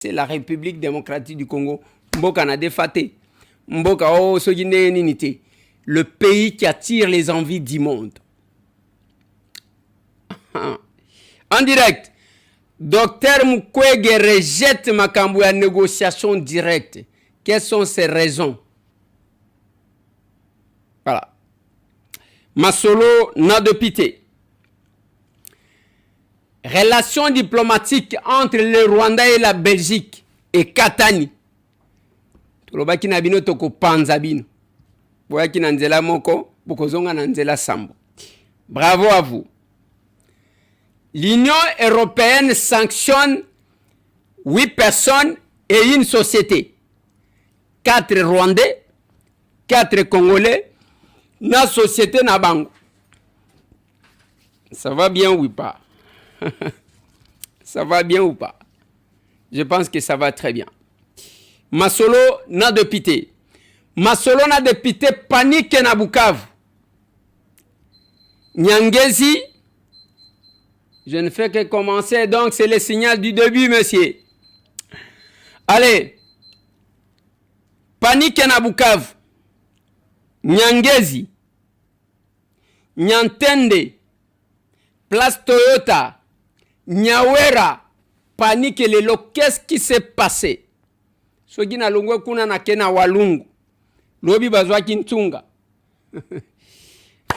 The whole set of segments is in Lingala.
C'est la République démocratique du Congo. Mboka na défaté. Mboka oh sogine ninité. Le pays qui attire les envies du monde. En direct, Dr Mukwege rejette makambo ya négociation directe. Quelles sont ses raisons? Voilà. Masolo n'a de pitié. Relations diplomatiques entre le Rwanda et la Belgique et Katani. Tulobaki na bino toko panza bino. Boyaki na nzela moko, bokozonga na nzela sambo. Bravo à vous. L'Union européenne sanctionne 8 personnes et une société. 4 Rwandais, 4 Congolais, na société na bango. Ça va bien ou pas? Ça va bien ou pas? Je pense que ça va très bien. Masolo na de pité. Masolo na de pité panique na Bukavu. Nyangezi. Je ne fais que commencer, donc c'est le signal du début, monsieur. Allez. Panique na Bukavu. Nyangezi. Nyantende. Place Toyota. Nyawera, panique les lots. Qu'est-ce qui s'est passé? Sogi na lungwe kuna na kena walungu. Lobi bazwa kintunga.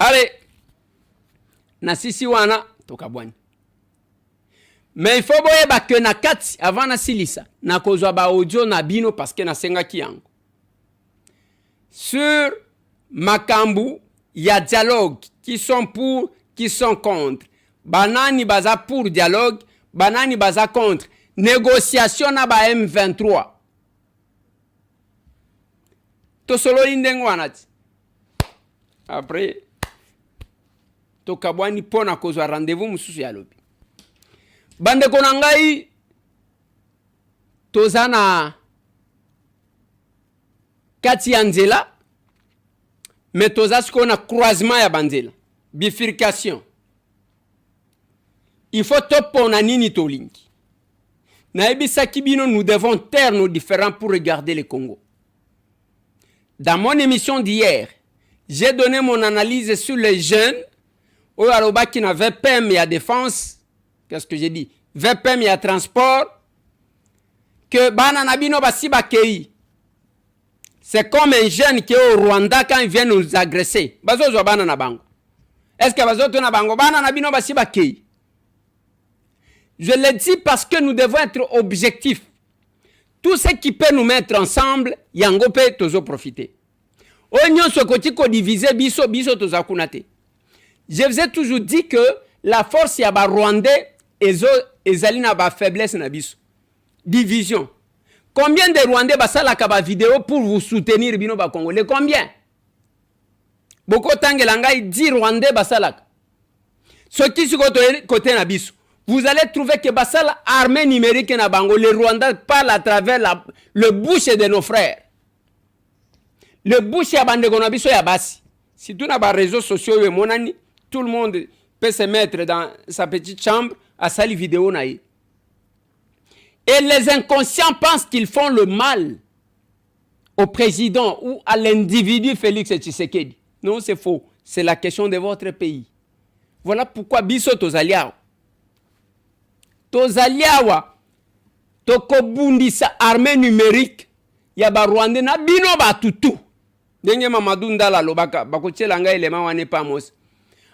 Allez. Na sisi wana, tokabwani. Mais il faut boyeba que na kati, avant na silisa, na kozwa ba audio na bino parce que na senga kiyango. Sur Makambu, il y a dialogue. Qui sont pour, qui sont contre. Banani baza pour dialogue, banani baza contre. Négociation na ba M23. To solo indengo wanati. Après, to kabwani pona kozwa rendez-vous mususu ya lobi. Bande konangai, tozana kati ya nzela, mais tozasko na croisement ya banzela. Bifurcation. Il faut topona nini tolingi. Naebisa kibino, nous devons taire nos différends pour regarder le Congo. Dans mon émission d'hier, j'ai donné mon analyse sur les jeunes au Aloba qui n'a VPM et à défense. Qu'est-ce que j'ai dit? VPM et à transport. Que bananabino basi bakei. C'est comme un jeune qui est au Rwanda quand il vient nous agresser. Bazo zo banana bango. Est-ce que bazo tona bango bananabino basi bakei? Je le dis parce que nous devons être objectifs. Tout ce qui peut nous mettre ensemble, yango peut tozo profiter. Onyon sokoti ko diviser biso biso toza kunate. Je vous ai toujours dit que la force ya ba Rwandais ezali na ba faiblesse na biso. Division. Combien de Rwandais basala ka ba vidéo pour vous soutenir bino ba Congolais? Combien? Boko tangela ngai 10 Rwandais basala. Soki sikoto côté na biso. Vous allez trouver que basala armée numérique na bango, les Rwandais parlent à travers le bouche de nos frères. Le bouche ya bande konabiso ya basi. Si tout na ba réseaux sociaux et monani, tout le monde peut se mettre dans sa petite chambre à sali vidéo naï. Et les inconscients pensent qu'ils font le mal au président ou à l'individu Félix Tshisekedi. Non, c'est faux. C'est la question de votre pays. Voilà pourquoi biso tozaliao. Tozaliawa tokobundisa armée numérique ya ba Rwanda na bino batutu. Ndenge Mamadou Ndala lobaka bakotiela ngai elema wane pamos.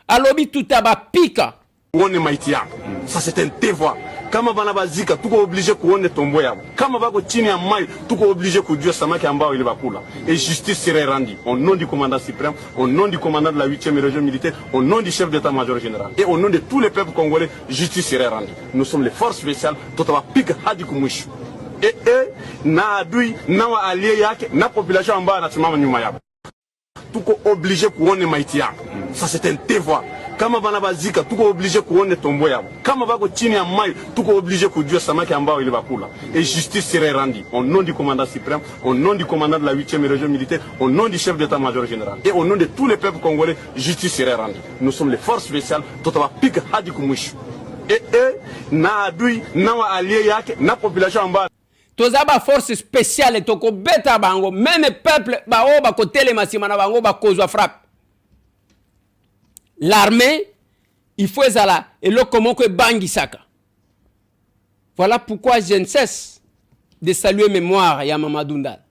Alobi tutaba pika. Kuone maiti yako. Ça c'est un devoir. Kama bana bazika tuko obligé kuone tombo yabo. Kama bako chini ya mai tuko obligé kujua samaki ambao ile bakula. Et justice serait rendue au nom du commandant suprême, au nom du commandant de la 8e région militaire, au nom du chef d'état-major général et au nom de tous les peuples congolais, justice serait rendue. Nous sommes les forces spéciales totaba pika hadi kumwisho. Et na adui na wa allié yake na population ambao anasimama nyuma yabo. Tuko obligé kuone maiti yako. Ça c'est un devoir. Kama bana bazika tuko obligé kuone tombo yabo. Kama bako chini ya mai tuko obligé kujua samaki ambao ile bakula. Et justice serait rendue au nom du commandant suprême, au nom du commandant de la 8e région militaire, au nom du chef d'état-major général et au nom de tous les peuples congolais, justice serait rendue. Nous sommes les forces spéciales totaba pika hadi kumwisho. Et na adui na wa allié yake na population ambao. toza ba force spéciale toko beta bango même peuple ba o ba kotele masima na bango ba kozwa frappe. L'armée il faut ezala eloko moko ebangisaka. Voilà pourquoi je ne cesse de saluer mémoire ya Mamadou Ndala.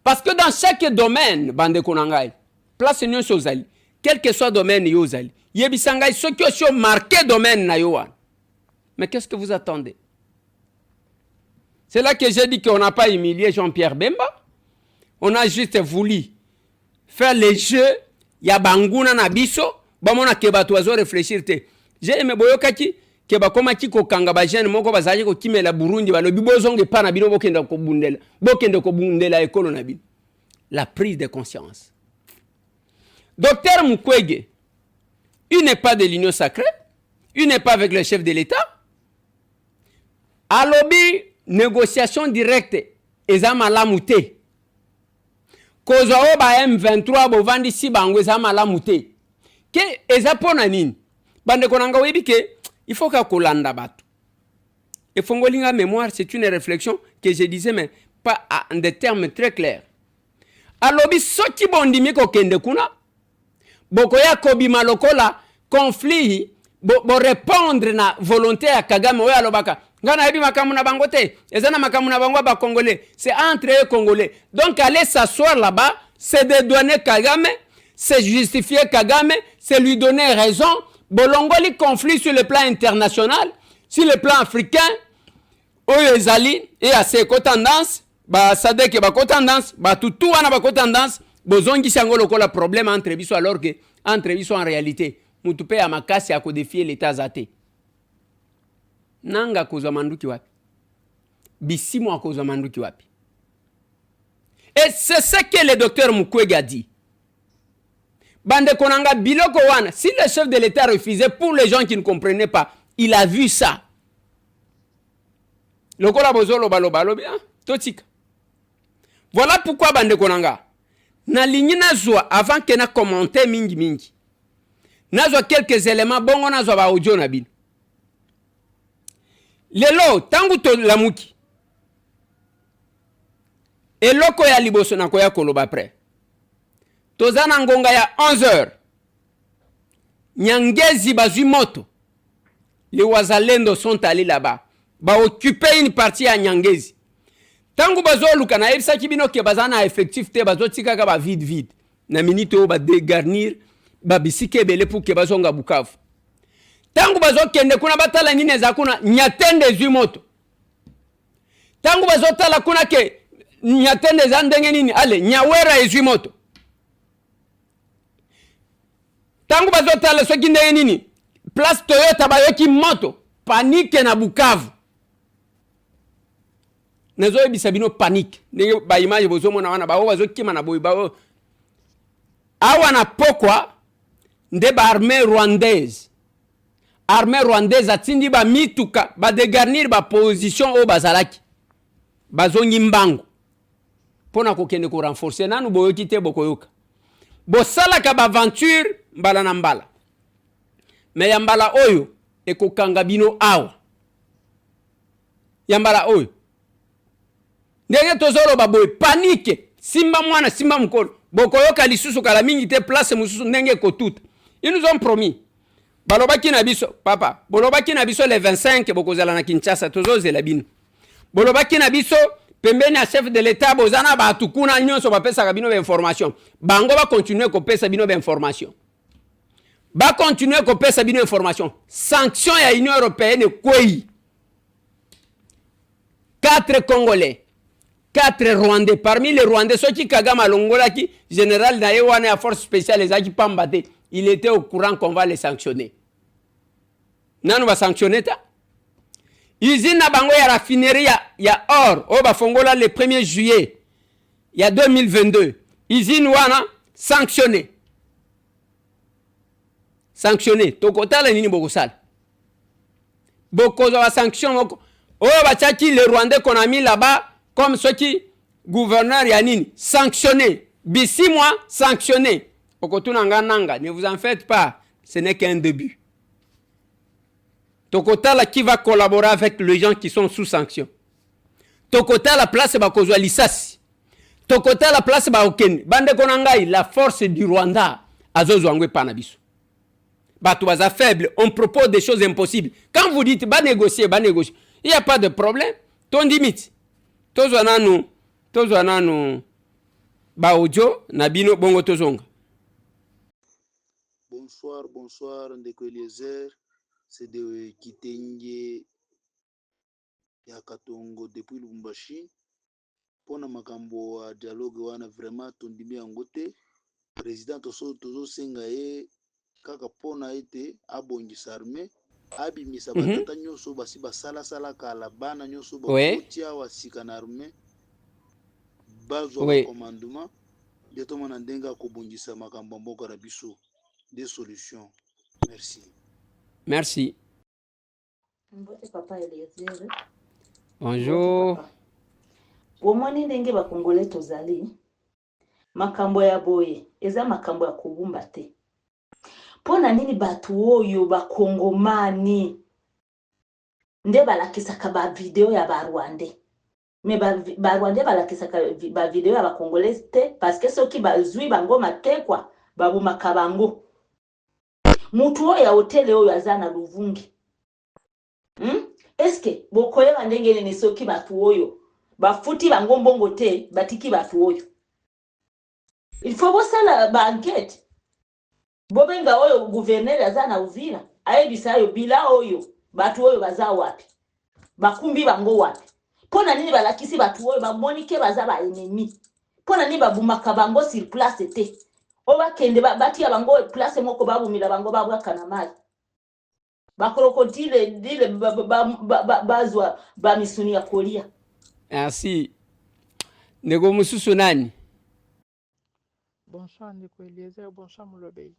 Parce que dans chaque domaine, bande konangai, place nyonso ozali, quel que soit domaine yo ozali, yebisangai soki osio marqué domaine na yo wan. Mais qu'est-ce que vous attendez? C'est là que j'ai dit qu'on n'a pas humilié Jean-Pierre Bemba. On a juste voulu faire les jeux ya banguna na biso, bamona ke bato azo réfléchir te. J'ai aimé boyokaki ke bakoma kiko kanga ba jeune moko bazaji ko kimela Burundi balobi bozonge pa na bino bokenda ko bundela ekolo na bino. La prise de conscience. Docteur Mukwege, il n'est pas de l'union sacrée, il n'est pas avec le chef de l'État. Alobi négociation directe eza malamu te. Kozwa oba M23 bovandi si bango eza malamu te. Ke eza pona nini? Bande konanga webi ke il faut ka kolanda bato. Et fongolinga mémoire, c'est une réflexion que je disais mais pas en des termes très clairs. Alobi soki bondimi ko kende kuna bokoya kobima lokola conflit bo répondre na volonté ya Kagame oya lobaka ngana yebi makamu na bango te ezana makamu na bango ba congolais, c'est entre eux congolais. Donc aller s'asseoir là-bas, c'est de donner Kagame, c'est justifier Kagame, c'est lui donner raison. Bolongoli conflit sur le plan international, sur le plan africain, oyo ezali et à ses tendance, ba sadeke ba tendance, ba tutu wana ba tendance, bozongi sango lokola problème entre biso alors que entre biso en réalité, mutu pe ya makasi ya ko défier l'état zate. Nanga kozwa manduki wapi? Bisimo akozwa manduki wapi? Et c'est ce que le docteur Mukwege a dit. Bande konanga biloko wana, si le chef de l'État refusait pour les gens qui ne comprenaient pas, il a vu ça. Lokola bozolo balo bien, totika. Voilà pourquoi bande konanga. Na lingi nazwa avant que na commenter mingi. Nazwa quelques éléments bongo nazwa ba audio na bino. Lelo tangu to lamuki. Eloko ya liboso na koya koloba après. Tozana ngonga ya 11h. Nyangezi bazui moto. Les wazalendo sont allés là-bas. Ba occuper une partie à Nyangezi. Tangu bazo luka na ebisa kibino ke bazana effectif te bazo tika ka ba vide. Na minute o ba dégarnir ba bisike bele pour ke bazonga Bukavu. Tangu bazo kende kuna batala nini za kuna nyatende zui moto. Tangu bazo tala kuna ke nyatende za ndenge nini ale nyawera ezui moto. Tangu bazotala soki ndenge nini place Toyota bayoki moto panique na Bukavu. Nazo ebisa bino panique ndenge ba image bozo mona wana ba bazokima na boyi ba awa na pokwa nde ba armée rwandaise atindi ba mituka ba dégarnir ba position o bazalaki bazongi mbango pona kokende ko renforcer nanu boyoki te bokoyoka bosala ka ba aventure mbala na mbala. Mais yambala oyo ekokanga bino awa. Yambala oyo. Ndenge tozolo baboy panique. Simba mwana simba mkolo. Bokoyoka lisusu kala mingi te place mususu ndenge kotuta. Ils nous ont promis. Balobaki na biso papa. Bolobaki na biso le 25 bokozala na Kinshasa tozozela bino. Bolobaki na biso pembeni a chef de l'État bozana ba tukuna nyonso ba pesa bino ba information. Bango ba continuer ko pesa bino ba information. Ba continuer ko pesa bino information. Sanction ya Union européenne kwei. 4 Congolais, 4 Rwandais. Parmi les Rwandais, ceux qui Kagame Longola qui général d'ailleurs à force spéciale les qui pambate, il était au courant qu'on va les sanctionner. Nanu va sanctionner ta. Usine na bango ya raffinerie ya or au bafongola le 1er juillet il y a 2022. Usine wana sanctionné. Sanctionné. Tokotala nini bokosala. Bokoza wa sanction moko. Oh bachaki les Rwandais qu'on a mis là-bas comme ceux qui gouverneur ya nini sanctionné. Bisi mois sanctionné. Okotuna nanga, ne vous en faites pas, ce n'est qu'un début. Tokotala qui va collaborer avec les gens qui sont sous sanction. tokota la place bakozwa lisasi, tokota la place baokende. Bande konangai, la force du Rwanda azozwa ngwe pa na biso. Bato baza faible, on propose des choses impossibles. Quand vous dites ba négocier, il n'y a pas de problème. Ton limite. Tozwa nanu ba audio nabino bongo tozonga. Bonsoir, Ndeko Eliezer. C'est de Kitenge ya Katongo depuis Lubumbashi. Pona makambo ya dialogue wana vraiment tondimi yango te. Président tozo senga ye kaka pona ete abongisa armée abimisa batata nyonso basi basala kala bana nyonso bakotia wasika na armée bazwa commandement de to mona ndenga kobongisa makambo mboka na biso des solutions. Merci. Papa Eliezer. Bonjour. Omoni ndenge bakongole tozali makambo ya boye eza makambo ya kubumba te. Pona nini batu oyo bakongomani nde balakisaka ba video ya ba Rwandais. Me ba Rwandais balakisaka ba video ya ba Congolais te parce que soki bazwi bango matekwa babumaka bango. Mutu oyo ya hoteli oyo azana Luvungi. Eske bokoyeba ndenge ne soki batu oyo bafuti bango mbongo te batiki batu oyo. Il faut bosala ba enquête. Bobenga oyo gouverneur azana Uvira ayebisa yo bila oyo batu oyo baza wapi. Bakumbi bango wapi. Pona nini balakisi batu oyo bamonike baza ba ennemi. Pona nini babumaka bango sur place te. Oba kende bati ya bango place moko babumila bango babwaka na mai. Ba krokodile dile bazwa ba misuni ya kolia. Merci. Nego mususu nani? Bonsoir Ndeko Eliezer, bonsoir Mulobei.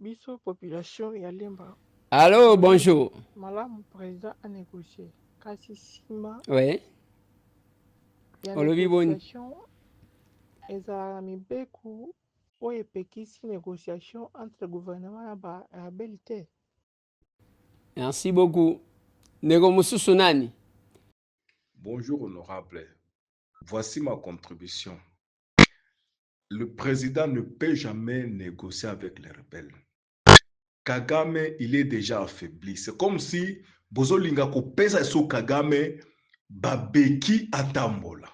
Biso population ya Lemba. Allô, bonjour. Malamu président a négocié. Kasi sima. Oui. Ya négociation. Eza mibeku o epekisi négociation entre le gouvernement et la rebelle. Merci beaucoup. Nego mususu nani? Bonjour honorable. Voici ma contribution. Le président ne peut jamais négocier avec les rebelles. Kagame, il est déjà affaibli. C'est comme si Bozolinga kopesa sous Kagame babeki atambola.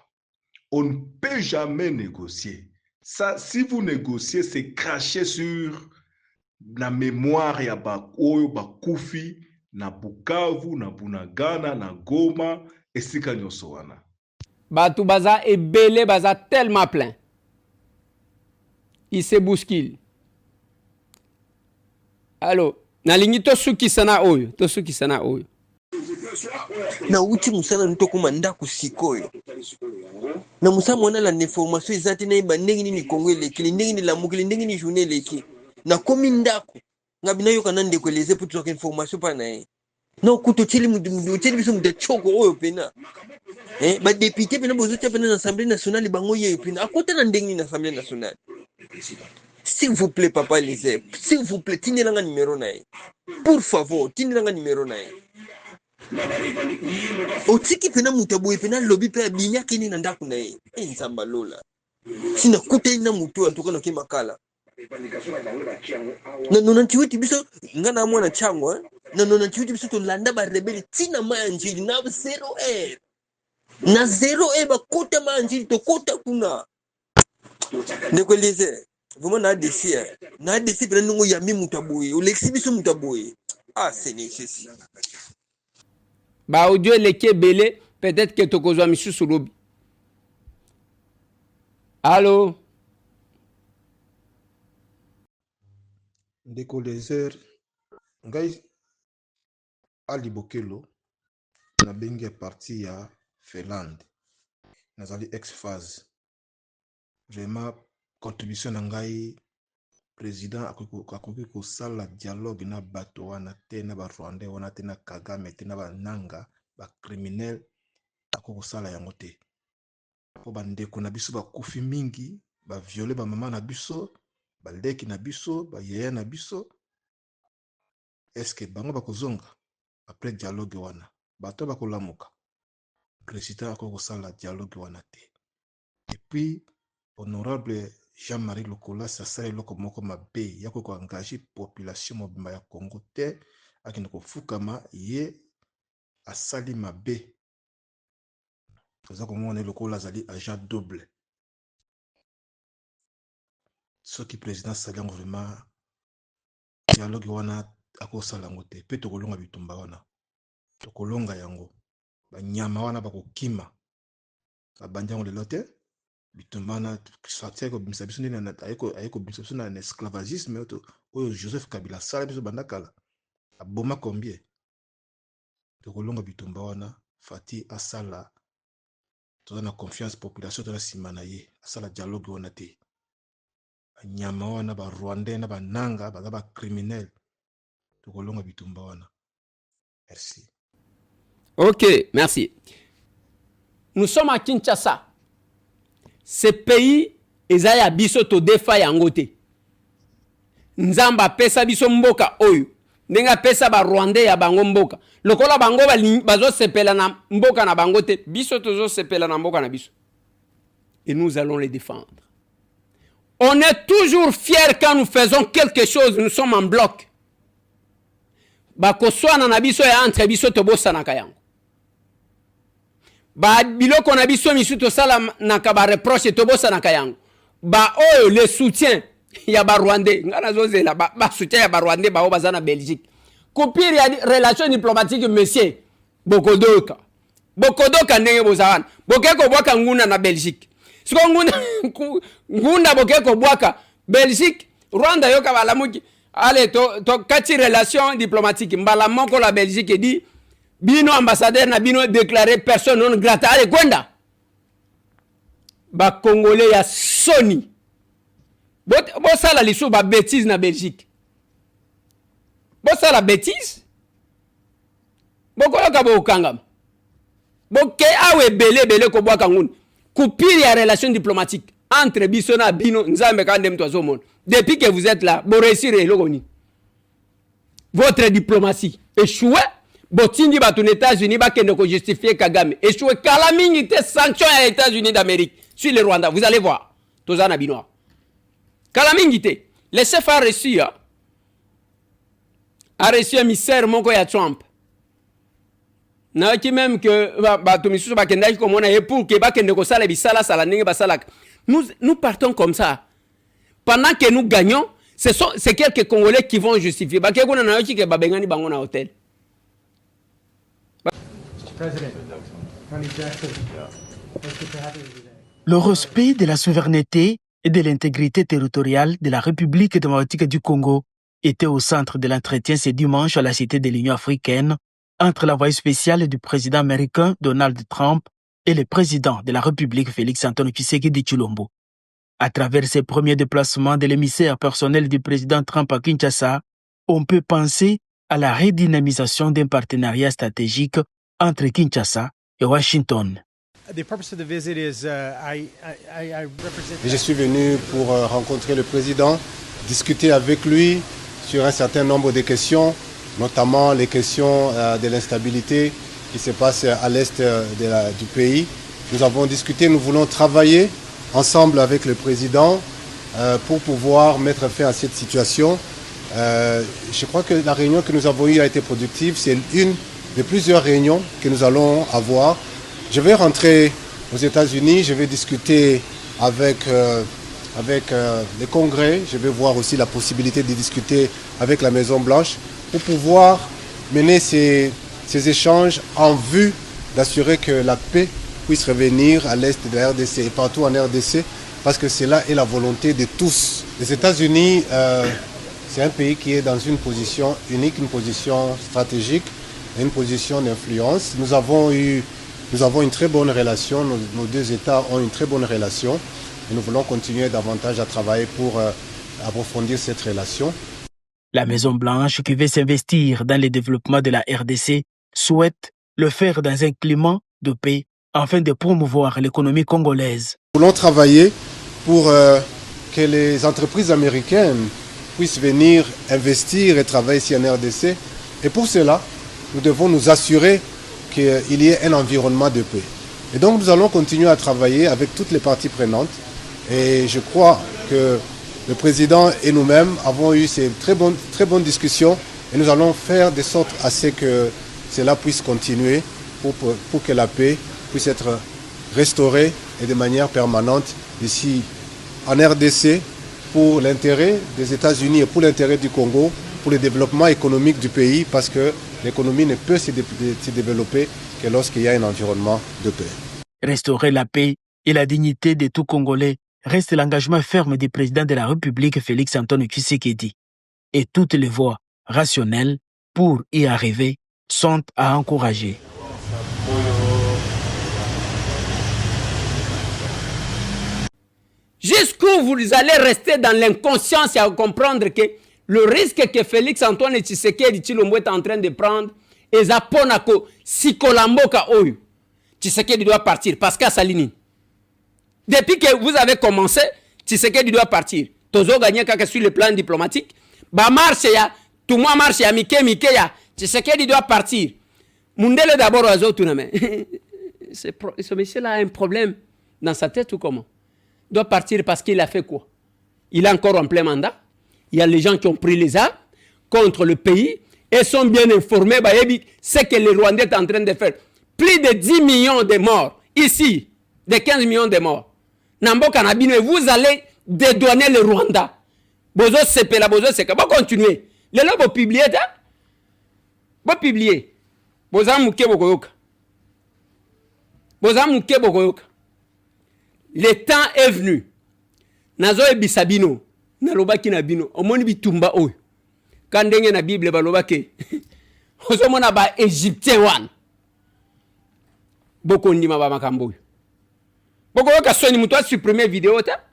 On ne peut jamais négocier. Ça, si vous négociez, c'est cracher sur la mémoire ya bakoyo bakufi na Bukavu, na Bunagana, na Goma, esika nyonso wana. Batu baza ebele baza tellement plein. Il se bouscule. Allo, nalingi tosuki sana oyo, Na uti musala ntoko manda kusikoyo. Na musala mwana la information ezati na iba ndenge ni Kongo elekili, ndenge ni lamukili, ndenge ni journée eleki. Na komi ndako, ngabina yoka na Ndeko Eliezer pour toka information pa na ye. Na okuto tili muteli biso mutachoko oyo pena. Ba député pena bozotia pena na Assemblée nationale bango ye pena. Akota na ndenge ni na Assemblée nationale. S'il vous plaît, Papa Eliezer, s'il vous plaît, tinelanga numéro na ye. Pour favor, tinelanga numéro na ye. Otiki pena mutaboye pena lobby pe binya kini na ndako na ye. Nzamba lola. Sina kuta na mutu antoka na kemakala. Na 98 biso ngana mwana changwa, na 98 biso to landa ba rebelle tina manjili na 0R. Na 0R ba kota manjili to kota kuna. Ndeko Eliezer, vraiment na défi pena nungo yami mutaboye, olexi biso mutaboye. Ah, c'est nécessaire. Ba audio leke belé, peut-être que tokozwa misusu lobi. Allô? Ndeko Eliezer, ngai Ali Bokelo na bengi parti ya Finlande. Nazali ex-phase. Vraiment contribution na ngai président akoki kosala dialogue na bato wana te na ba Rwandais wana te na Kagame te na ba nanga ba criminel akoki kosala yango te. Po bandeko na biso bakufi mingi, ba viole ba mama na biso, ba leki na biso, ba yaya na biso. Est-ce que bango bakozonga après dialogue wana? Bato bakolamuka. président a la dialogue wanate. Et puis, honorable Jean-Marie Lokola, ça serait le comme mabe, yako ko engager population mobimba ya Congo te, akina ko fukama ye asali mabe. Toza comme on est Lokola zali agent double. Ce qui président salango vraiment dialogue wana akosala ngo te, pe tokolonga bitumba wana. Tokolonga yango. Ba nyama wana bakokima. Abandi yango lelo te. Bitumana sortir ko bimisa biso ndina ayeko bimisa biso na esclavagisme oyo Joseph Kabila sala biso bandakala aboma combien tokolonga bitumba wana fati asala toza na confiance population toza sima na ye asala dialogue wana te nyama wana ba Rwandais na bananga baza ba criminel tokolonga bitumba wana. Merci. Ok, merci. Nous sommes à Kinshasa. Ce pays ezaya biso to defa yango te. Nzamba pesa biso mboka oyo. Nenga pesa ba Rwandais ya bango mboka. Lokola bango bazo sepela na mboka na bango te. Biso tozo sepela na mboka na biso. Et nous allons les défendre. On est toujours fiers quand nous faisons quelque chose, nous sommes en bloc. Bakoswana na biso ya entre biso to bossa na kayango. Ba biloko na biso misuto sala na ka ba reproche to bossa na kayango. Ba oyo le soutien ya ba Rwandais ngana zozela ba soutien ya ba Rwandais ba obaza na Belgique. Kupiri ya relation diplomatique monsieur Bokodoka. Bokodoka ndenge bozawana. Bokeko bwaka nguna na Belgique. Siko ngunda bokeko bwaka Belgique Rwanda yoka balamuki. Allez to kati relation diplomatique mbala moko la Belgique dit bino ambassadeur na bino déclaré personne non grata ale kwenda ba congolais ya soni bo sala liso ba bêtise na Belgique bo sala bêtise bokoloka bo kangam boke awe belé ko bwaka nguni kupiri ya relation diplomatique entre biso na bino nzambe kande mtu azomona depuis que vous êtes là bo réussir elokoni votre diplomatie échoué. Botindi batu aux États-Unis bakende ko justifier Kagame. Échoué kala mingi te sanction aux États-Unis d'Amérique sur le Rwanda. Vous allez voir. Tozana binoa. Kala mingi te. Le chef a reçu un émissaire moko ya Trump. Na ki même que batu misusu bakenda ko mona et pour que bakende ko sala bisala sala ndenge basala. Nous partons comme ça. Pendant que nous gagnons, c'est quelques Congolais qui vont justifier. Bakeko na yoki ke babengani bango na hôtel. Le respect de la souveraineté et de l'intégrité territoriale de la République démocratique du Congo était au centre de l'entretien ce dimanche à la Cité de l'Union africaine entre l'envoyé spécial du président américain Donald Trump et le président de la République Félix-Antoine Tshisekedi Tshilombo. À travers ses premiers déplacements de l'émissaire personnel du président Trump à Kinshasa, on peut penser à la redynamisation d'un partenariat stratégique entre Kinshasa et Washington. Je suis venu pour rencontrer le président, discuter avec lui sur un certain nombre de questions, notamment les questions de l'instabilité qui se passe à l'est du pays. Nous avons discuté, nous voulons travailler ensemble avec le président pour pouvoir mettre fin à cette situation. Je crois que la réunion que nous avons eue a été productive. C'est une de plusieurs réunions que nous allons avoir. Je vais rentrer aux États-Unis, je vais discuter avec le Congrès, je vais voir aussi la possibilité de discuter avec la Maison-Blanche pour pouvoir mener ces échanges en vue d'assurer que la paix puisse revenir à l'est de la RDC et partout en RDC, parce que cela est la volonté de tous. Les États-Unis, c'est un pays qui est dans une position unique, une position stratégique, une position d'influence. Nous avons une très bonne relation, nos deux États ont une très bonne relation et nous voulons continuer davantage à travailler pour approfondir cette relation. La Maison-Blanche, qui veut s'investir dans le développement de la RDC, souhaite le faire dans un climat de paix afin de promouvoir l'économie congolaise. Nous voulons travailler pour que les entreprises américaines puissent venir investir et travailler ici en RDC. Et pour cela, nous devons nous assurer qu'il y ait un environnement de paix. Et donc nous allons continuer à travailler avec toutes les parties prenantes. Et je crois que le président et nous-mêmes avons eu ces très bonnes discussions et nous allons faire de sorte à ce que cela puisse continuer pour que la paix puisse être restaurée et de manière permanente ici en RDC pour l'intérêt des États-Unis et pour l'intérêt du Congo, pour le développement économique du pays, parce que l'économie ne peut se développer que lorsqu'il y a un environnement de paix. Restaurer la paix et la dignité de tout Congolais reste l'engagement ferme du président de la République Félix-Antoine Tshisekedi. Et toutes les voies rationnelles pour y arriver sont à encourager. Jusqu'où vous allez rester dans l'inconscience et à comprendre que le risque que Félix-Antoine Tshisekedi Tshilombo est en train de prendre est Zaponako, Sikolamboka Oyu. Tshisekedi doit partir parce qu'à Salini. Depuis que vous avez commencé, Tshisekedi doit partir. Tozo gagné sur le plan diplomatique. Ba marche ya, tout moi marche ya, Mike ya. Tshisekedi doit partir. Mundele d'abord aux autres. Ce monsieur-là a un problème dans sa tête ou comment? Il doit partir parce qu'il a fait quoi? Il est encore en plein mandat. Il y a les gens qui ont pris les armes contre le pays et sont bien informés. Ce que les Rwandais sont en train de faire. Plus de 10 millions de morts. Ici, de 15 millions de morts. Nambo Kanabino, vous allez dédouaner le Rwanda. Bozo Sepela, Bozo Seka. Vous continuez. Les gens vont publier. Vous publiez. Bozo Mouké Bokoyoka. Bozo Mouké Bokoyoka. Le temps est venu. Nazo Ebisabino. Nalobaki na bino. Omoni bitumba oyo. Kandenge na Bible balobake. Ozomona ba Égyptien wan. Boko ndima ba makambo. Boko yoka soni muto supprimer vidéo ta.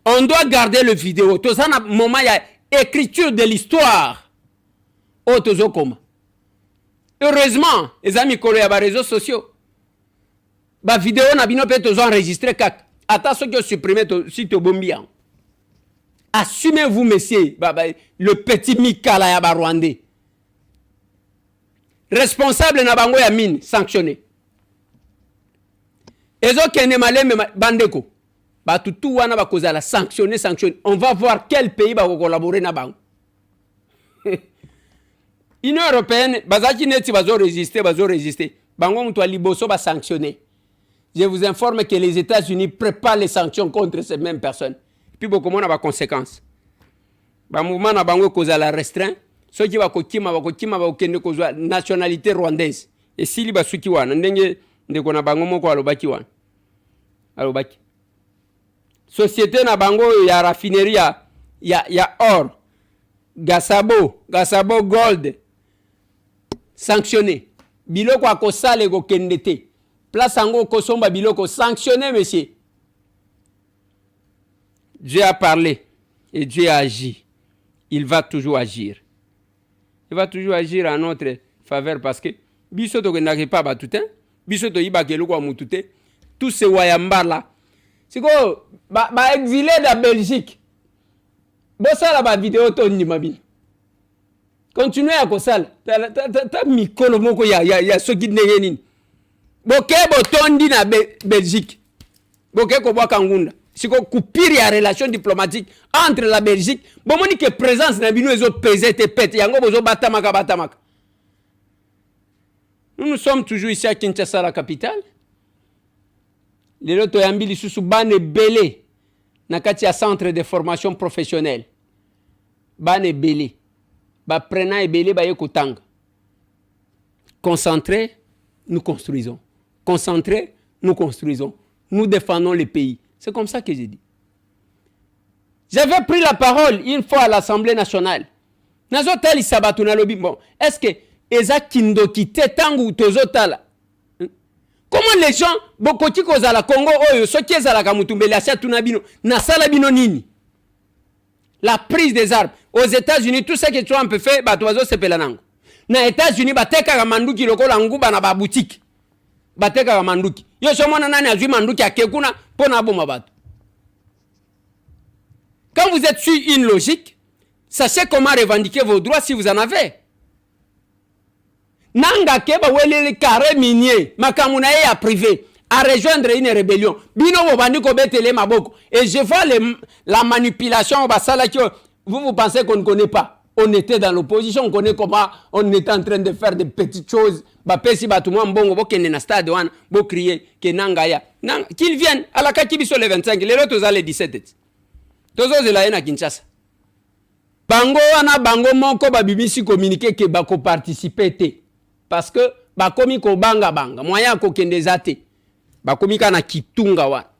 On doit garder le vidéo. Tout ça na moment il y a écriture de l'histoire. O tozo koma. Heureusement, les amis kolo ya ba réseaux sociaux. Ba vidéo na bino pe tozo enregistrer kak. Ata ceux qui ont supprimé si to bombian. Assumez-vous, messieurs, le petit Mikala ya Rwandais. Responsable na bango ya mine, sanctionné. Ezo kene maleme bandeko. Ba tutu wana ba kozala sanctionné. On va voir quel pays va collaborer na bango. Union européenne, bazaki neti bazo résister. Bango mtu liboso ba sanctionné. Je vous informe que les États-Unis préparent les sanctions contre ces mêmes personnes. Puis beaucoup de conséquences. Le mouvement na bango kozala restreint. Ceux qui va kokima okende kozwa nationalité rwandaise. Et si li basuki wana ndenge ndeko na bango moko alobaki wana. Alobaki. Société na bango ya raffinerie ya or. Gasabo Gold. Sanctionné. Biloko akosale kokende te. Place ango kosomba biloko sanctionné monsieur. Dieu a parlé et Dieu a agi. Il va toujours agir. Il va toujours agir en notre faveur parce que biso to n'arrive pas à tout temps. Biso to iba ke loko mutute. Tous ces wayamba là. C'est quoi ba exilé de Belgique. Bossa la ba vidéo to ni mabi. Continuez à kosala. Ta mikolo moko ya soki ndenge nini. Boke botondi na Belgique. Boke ko bwa kangunda. C'est quoi coupure la relation diplomatique entre la Belgique. Bon, on dit que présence na bino ezo pesé te pète. Yango bozo batamaka. Nous sommes toujours ici à Kinshasa, la capitale. Les loto yambili susu bane belé na kati ya centre de formation professionnelle. Bane belé. Ba prena e belé ba yekotanga. Concentrés, nous construisons. Concentrés, nous construisons. Nous défendons le pays. C'est comme ça que j'ai dit. J'avais pris la parole une fois à l'Assemblée nationale. Nazotali sabatuna lobi bon. Est-ce que eza kindoki tetangu tozotala? Comment les gens bokoti kozala Congo oyo soki ezala ka mutumbeli asia tunabino na sala bino nini? La prise des armes aux États-Unis, tout ce que Trump fait, batozo sepela nango. Na États-Unis bateka ka manduki lokola nguba na ba boutique. Bateka ka manduki. Yo somona nani azui manduki akekuna pona boma bato. Quand vous êtes sur une logique, sachez comment revendiquer vos droits si vous en avez. Nanga keba welele carré minier, makamuna ya privé. à rejoindre une rébellion. Bino bobandi ko betele maboko. Et je vois la manipulation basala que vous pensez qu'on ne connaît pas. On était dans l'opposition, on connaît comment on était en train de faire des petites choses. Bapesi batuma mbongo bokende na stade wana bo crier que nangaya. Qu'ils viennent à la Kakibiso le 25, les autres le 17. Tozo zela na Kinshasa. Bango wana bango moko babimisi communiquer que bako participer te. Parce que bakomi ko banga moyen ko kende zate. Bakomi kana kitunga wana.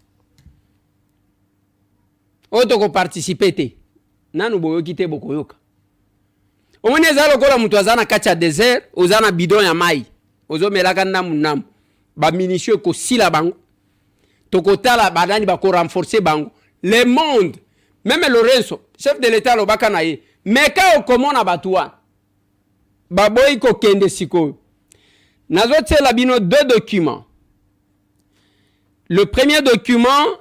Oto ko participer te. Nanu boyo kite bokoyoka. Omone zalo kola mutu azana kacha désert, ozana bidon ya mai. Ozo melaka namu. Ba minutieux ko sila bango. Tokotala badani bako renforcer bango. Le monde, même Lorenzo, chef de l'état lobaka na ye, meka okomona batuwa. Baboy ko kende siko. Nazote la bino 2 documents. Le premier document,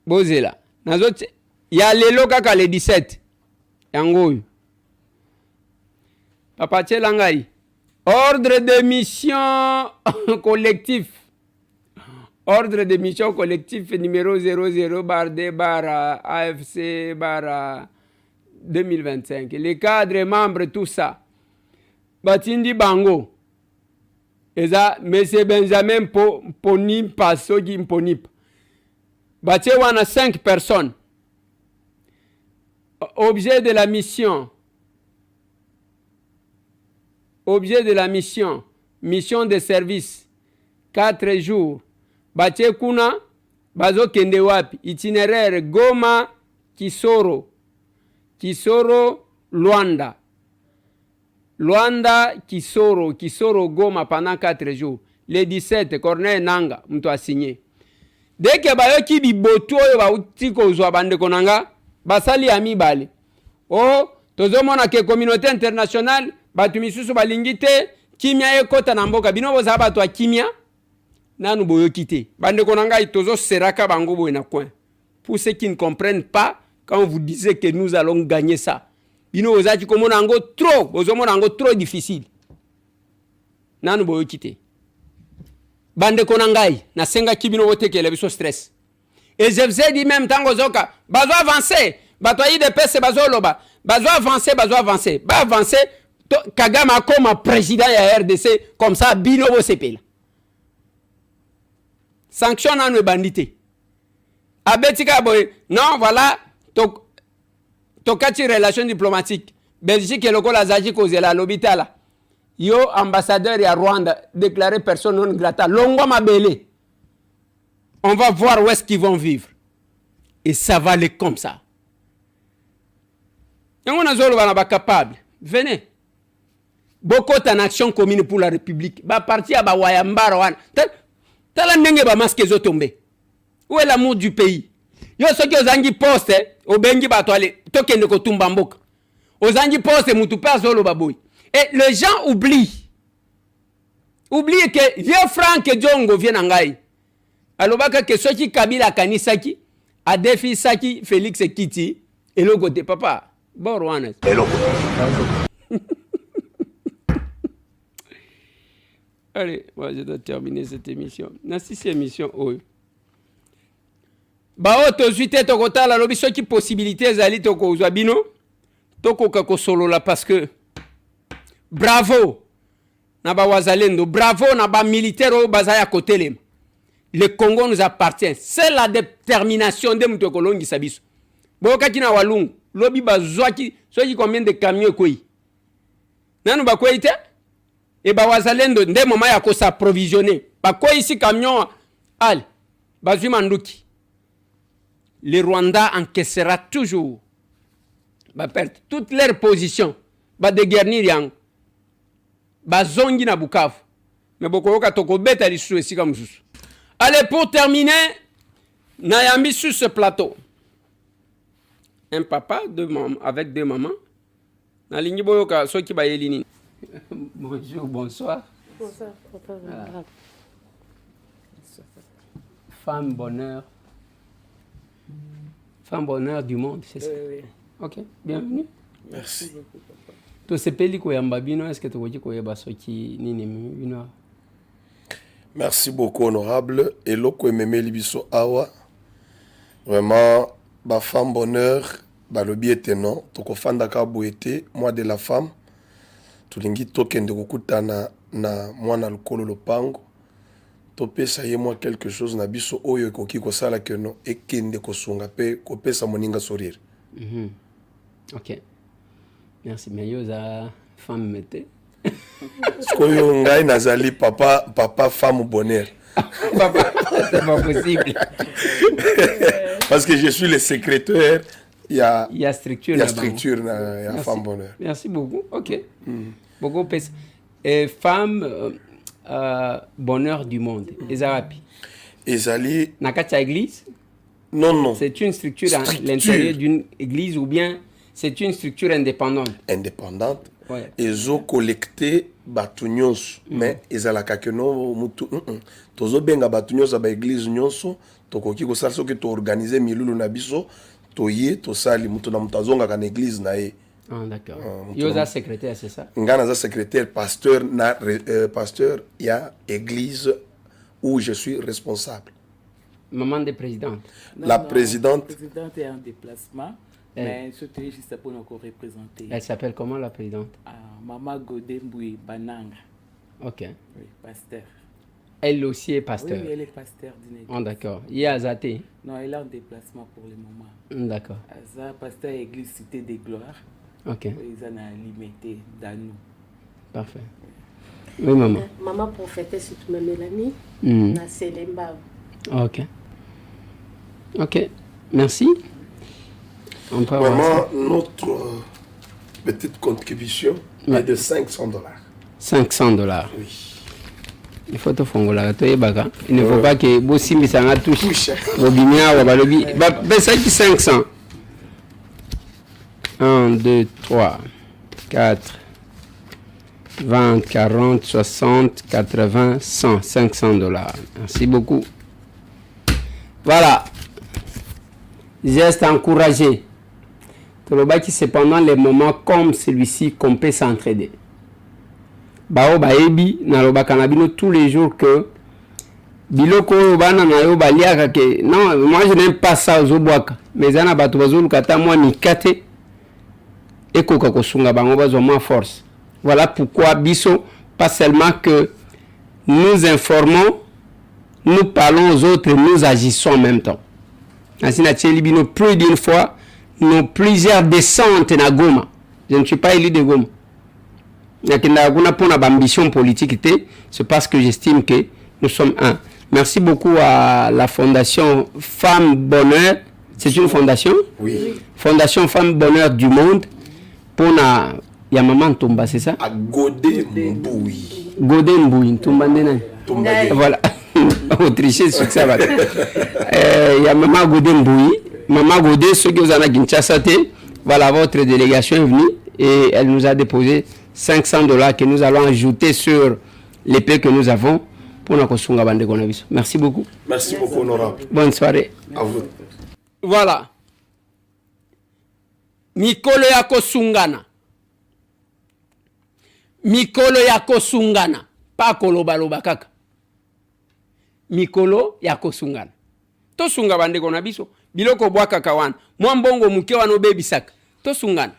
bozela. Nazote, ya lelo kaka le 17. Yango. Papa Tchelangai. Ordre de mission collectif. Ordre de mission collectif numéro 00-AFC-2025. Les cadres, membres, tout ça. Batindi Bango. Eza, M. Benjamin Ponimpa, Sogi Mponip. Baté wana 5 personnes. Objet de la mission. Objet de la mission. Mission de service. 4 jours. Bache kuna. Bazo kende wapi. Itinéraire. Goma. Kisoro. Kisoro. Luanda. Luanda. Kisoro. Kisoro. Goma pendant 4 jours. Le 17. Corneille Nanga. Mtu a signé. Dès que bayo ki biboto yo ba utiko zwa bande konanga. Basali ami bale. Oh. Tozomona ke communauté internationale. Batu misusu balingite kimia ekota na mboka bino boza batu a kimia nanu boyo kite bande konanga itozo seraka bango boy na coin. Pour ceux qui ne comprennent pas quand vous disiez que nous allons gagner ça bino boza ki komona ngo trop bozomona ngo trop difficile nanu boyo kite bande konangai na senga kibino botekele biso stress. Et je vous ai dit même tango zoka bazo avancer bato yi de pese bazo loba bazo avancer ba avancer Kagame comme président de RDC, comme ça, binobo sepela. Sanction à nos bandités. Abetika boy, non, voilà, tokati relation diplomatique. Belgique et le col azaji kozela l'hôpital. Yo, ambassadeur à Rwanda, déclaré personne non grata. Longo mabele. On va voir où est-ce qu'ils vont vivre. Et ça va aller comme ça. Et on a zolo va capable. Venez. Beaucoup en action commune pour la République. Ba parti à Bawayambara wan. Tala ndenge ba masque zo tomber. Où est l'amour du pays? Yo soki ozangi poste obengi bato ale tokende ko tumba mboka. Ozangi poste mutu pa solo baboy. Et les gens oublient. Oubliez que vieux Franck Djongo vient ngai. Alobaka que soki Kabila kanisaki a défi saki Félix Kiti et le côté papa. Bon Rwanda. Et le Allez, moi je dois terminer cette émission. Dans cette émission, oui. Bah, to suite to kota la lobi soki possibilité zali to ko bino to ko ka solo la parce que bravo na ba wazalendo, bravo na ba militaire o bazaya kotelem. Le Congo nous appartient. C'est la détermination de muto kolongi sabiso. Boka kina walungu lobi bazwaki soki combien de camions koi. Nanu ba koite? Et ba wazalendo nde moma ya ko s'approvisionner. Ba ko ici camion al bazui manduki. Le Rwanda encaissera toujours ba perdre toutes leurs positions. Ba déguernis yang. Ba zongi na Bukavu. Mais boko ka toko beta li sou esika mususu. Allez, pour terminer, Nayambi sur ce plateau. Un papa, avec 2 mamans. Nalingi boyoka soki ba yelini. Bonjour, bonsoir. Bonsoir, papa. Voilà. Femme bonheur. Femme bonheur du monde, c'est ça? Oui. Ok, bienvenue. Merci beaucoup, papa. To sepeli ko yamba bino, est-ce que to woji ko yeba soki nini bino? Merci beaucoup, honorable. Et loko ememe libiso awa. Vraiment, ba femme bonheur, ba lobi était non. Toko fanda ka boete, moi de la femme. Tulingi tokende kokutana na mwana lokolo lopango. Topesa ye moi quelque chose na biso oyo ekoki kosala ke no ekende kosunga pe kopesa moninga sourire. Ok. Merci. Mais yoza femme mette. Skoyo ngai nazali papa femme bonheur. Papa, c'est pas possible. Parce que je suis le secrétaire. Il y a structure. Il y a structure, il y a femme bonheur. Merci beaucoup. Ok. Beaucoup pesa. Et femme bonheur du monde. Ezarapi. Ezali. Nakacha église? Non. C'est une structure à l'intérieur d'une église ou bien c'est une structure indépendante? Indépendante. Ouais. Ils ont collecté batunyos, mais ils ont la kakeno mutu. Tozo benga batunyos à l'église nyonso. Tokoki ko salso que to organiser milulu na biso. Toye to sali mutu na mutazonga kan église na e. Ah d'accord. Yoza secrétaire, c'est ça? Ngana za secrétaire, pasteur pasteur, il y a église où je suis responsable. Maman de présidente. La présidente. La présidente est en déplacement. Mais je suis juste pour nous représenter. Elle s'appelle comment la présidente? Maman Godemboui Bananga. Ok. Oui, pasteur. Elle aussi est pasteur? Oui, elle est pasteur d'une église. Oh, d'accord. Il y a Azate? Non, elle est en déplacement pour le moment. D'accord. Aza, pasteur église Cité des Gloires. Ok. Ils en ont limité dans nous. Parfait. Oui, maman. Maman prophétesse surtout Mélanie. Na Selemba. Ok. Ok. Merci. On peut Vraiment, notre petite contribution est de $500. $500? Oui. Il faut te faire la baga. Il ne faut pas que Bossi Missanga touche. Bobinia ou Balobi. Ça qui 500. 1, 2, 3, 4, 20, 40, 60, 80, 100. $500. Merci beaucoup. Voilà. Geste encouragé. C'est pendant les moments comme celui-ci qu'on peut s'entraider. Bao baebi na loba kanabino tous les jours que biloko bana na yo baliaka ke non, moi je n'aime pas ça ozobwaka mais zana bato bazolu kata moi mikate ekoka kosunga bango bazo moins force. Voilà pourquoi biso pas seulement que nous informons, nous parlons aux autres, nous agissons en même temps. Ainsi na tchelibino plus d'une fois nos plusieurs descentes na Goma. Je ne suis pas élu de Goma. Ambition politique, c'est parce que j'estime que nous sommes un. Merci beaucoup à la Fondation Femmes Bonheur. C'est une fondation? Oui. Fondation Femmes Bonheur du Monde. Pour na Yamaman Tomba, c'est ça? À Godé Mboui. Godé Mboui. Tomba Ndena. Voilà. Autricher sur ça. Yamaman Godé Mboui. Maman Godé, ceux qui vous en a Kinshasa, voilà, votre délégation est venue et elle nous a déposé $500 que nous allons ajouter sur l'épée que nous avons pour nous konsunga bande konabiso. Merci beaucoup. Merci beaucoup, honorable. Bonne soirée. À vous. Voilà. Mikolo ya kosungana. Mikolo ya kosungana. Pa koloba loba kaka. Mikolo ya kosungana. Tosunga bande konabiso. Biloko bwaka kawana. Mwambongo muke wano bebisaka. Tosungana.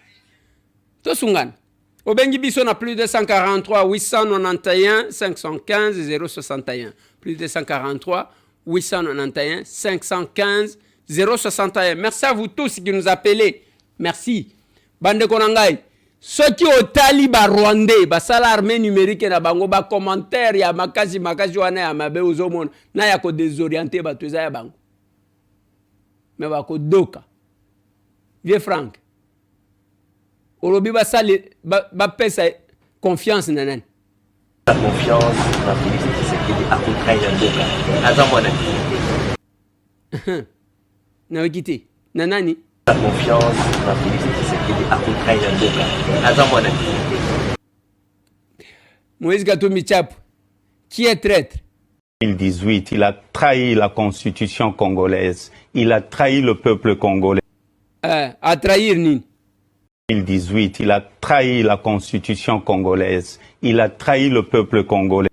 Tosungana. Obengi biso na plus de 143 891 515 061. Plus de 143 891 515 061. Merci à vous tous qui nous appelez. Merci. Bande konangai. Ceux qui ont tali ba Rwandais, ba sala armée numérique na bango ba commentaire ya makazi wana ya mabe uzomona na ya ko désorienter ba tuza ya bango. Mais ba ko doka. Vieux Franck. Olobi ba sali ba pesa confiance nanani. La confiance na Félix Tshisekedi akukai ya doka. Azamona. Na wikiti. Nanani? La confiance na Félix Tshisekedi akukai ya doka. Azamona. Moïse Gatoumi Tchap, qui est traître? 2018, il a trahi la constitution congolaise. Il a trahi le peuple congolais. À trahir Nin. 2018, il a trahi la constitution congolaise. Il a trahi le peuple congolais.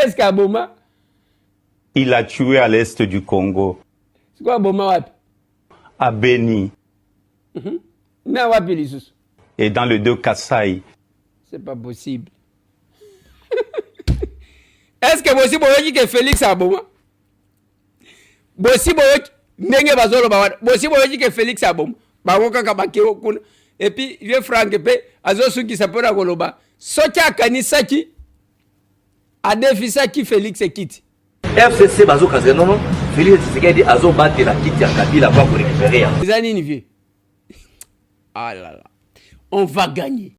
Est-ce qu'Aboma? Il a tué à l'est du Congo. C'est quoi Aboma wapi? À Beni. Na wapi lisusu? Et dans le 2 Kassai. C'est pas possible. Est-ce que Bossi Boyoki que Félix Aboma? Bossi Boyoki ndenge bazolo bawada. Bossi Boyoki que Félix Aboma. Bawoka kabakeo kuna. Et puis vieux Franck pe azosu qui s'appelle koloba. Socha kanisaki adefisaki Félix Kiti. FCC bazo kaze non Félix Tshisekedi azo battre la Kiti ya Kabila pour récupérer. Les années vieux. Ah là là. On va gagner.